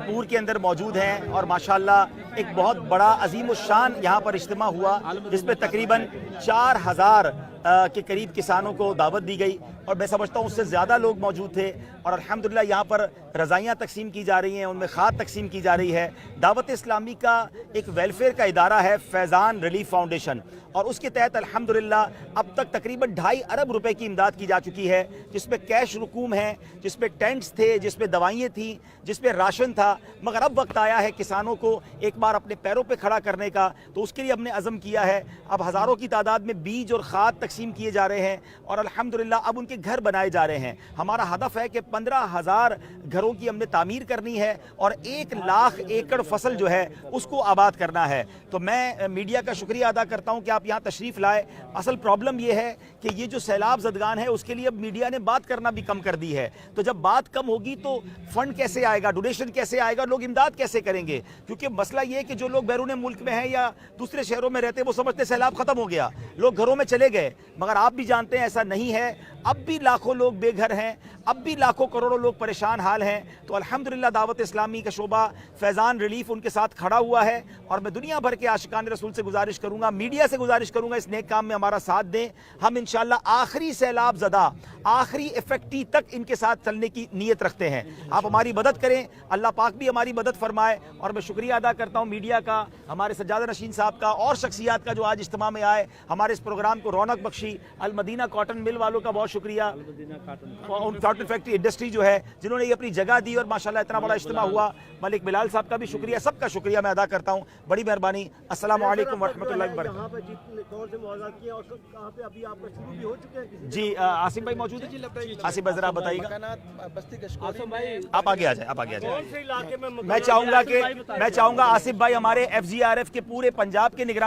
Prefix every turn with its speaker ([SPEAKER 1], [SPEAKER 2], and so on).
[SPEAKER 1] پور کے اندر موجود ہیں اور ماشاءاللہ ایک بہت بڑا عظیم الشان یہاں پر اجتماع ہوا جس میں تقریباً 4000 کے قریب کسانوں کو دعوت دی گئی اور میں سمجھتا ہوں اس سے زیادہ لوگ موجود تھے اور الحمدللہ یہاں پر رضائیاں تقسیم کی جا رہی ہیں، ان میں کھاد تقسیم کی جا رہی ہے۔ دعوت اسلامی کا ایک ویلفیئر کا ادارہ ہے فیضان ریلیف فاؤنڈیشن اور اس کے تحت الحمدللہ اب تک تقریباً 2.5 ارب روپے کی امداد کی جا چکی ہے، جس میں کیش رقوم ہے، جس میں ٹینٹس تھے، جس میں دوائیں تھیں، جس میں راشن تھا۔ مگر اب وقت آیا ہے کسانوں کو ایک بار اپنے پیروں پہ کھڑا کرنے کا، تو اس کے لیے ہم نے عزم کیا ہے۔ اب ہزاروں کی تعداد میں بیج اور کھاد تقسیم کیے جا رہے ہیں اور الحمدللہ اب ان کے گھر بنائے جا رہے ہیں۔ ہمارا ہدف ہے کہ 15,000 گھروں کی ہم نے تعمیر کرنی ہے اور 1 لاکھ ایکڑ فصل جو ہے اس کو آباد کرنا ہے۔ تو میں میڈیا کا شکریہ ادا کرتا ہوں کہ آپ یہاں تشریف لائے۔ اصل پرابلم یہ ہے کہ یہ جو سیلاب زدگان ہے اس کے لیے اب میڈیا نے بات کرنا بھی کم کر دی ہے، تو جب بات کم ہوگی تو فنڈ کیسے آئے گا، ڈونیشن کیسے آئے گا، لوگ امداد کیسے کریں گے؟ کیونکہ مسئلہ یہ ہے کہ جو لوگ بیرون ملک میں ہیں یا دوسرے شہروں میں رہتے ہیں وہ سمجھتے سیلاب ختم ہو گیا، لوگ گھروں میں چلے گئے، مگر آپ بھی جانتے ہیں ایسا نہیں ہے۔ اب بھی لاکھوں لوگ بے گھر ہیں، اب بھی لاکھوں کروڑوں لوگ پریشان حال ہیں۔ تو الحمدللہ دعوت اسلامی کا شعبہ فیضان ریلیف ان کے ساتھ کھڑا ہوا ہے اور میں دنیا بھر کے عاشقان رسول سے گزارش کروں گا، میڈیا سے گزارش کروں گا اس نیک کام میں ہمارا ساتھ دیں۔ ہم انشاءاللہ آخری سیلاب زدہ، آخری افیکٹی تک ان کے ساتھ چلنے کی نیت رکھتے ہیں۔ آپ ہماری مدد کریں، اللہ پاک بھی ہماری مدد فرمائے۔ اور میں شکریہ ادا کرتا ہوں میڈیا کا، ہمارے سجادہ نشین صاحب کا اور شخصیات کا جو آج اجتماع میں آئے، ہمارے اس پروگرام کو رونق بخشی۔ المدینہ کاٹن مل والوں کا بہت شکریہ، کاٹن فیکٹری انڈسٹری جو ہے جنہوں نے یہ اپنی جگہ دی اور ماشاءاللہ اتنا بڑا اجتماع ہوا۔ ملک بلال صاحب کا بھی شکریہ، سب کا شکریہ میں ادا کرتا ہوں، بڑی مہربانی۔ السلام علیکم ورحمۃ اللہ وبرکاتہ۔ جی آصف بھائی موجود ہیں؟ آصف بھائی ذرا بتائیے گا، آپ آگے آ جائیں، آپ آگے آ جائیں۔ میں چاہوں گا آصف بھائی ہمارے FGRF کے پورے پنجاب کے نگران